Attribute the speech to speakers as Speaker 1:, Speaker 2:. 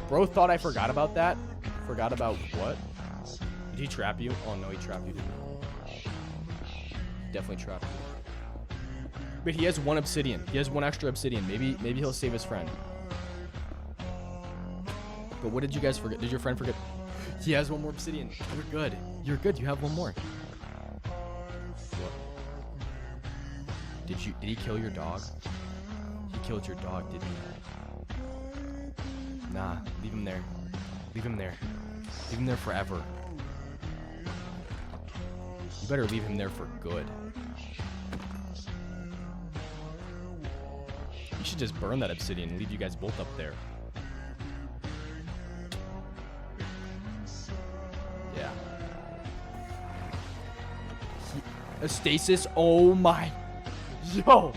Speaker 1: Bro thought I forgot about that. Forgot about what? Did he trap you? Oh no, he trapped you, didn't he? Definitely trapped you. But he has 1 obsidian. He has 1 extra obsidian. Maybe he'll save his friend. But what did you guys forget? Did your friend forget? He has 1 more obsidian. You're good. You're good. You have 1 more. What? Did he kill your dog? He killed your dog, didn't he? Nah, leave him there. Leave him there. Leave him there forever. You better leave him there for good. You should just burn that obsidian and leave you guys both up there. Yeah. A stasis? Oh my. Yo!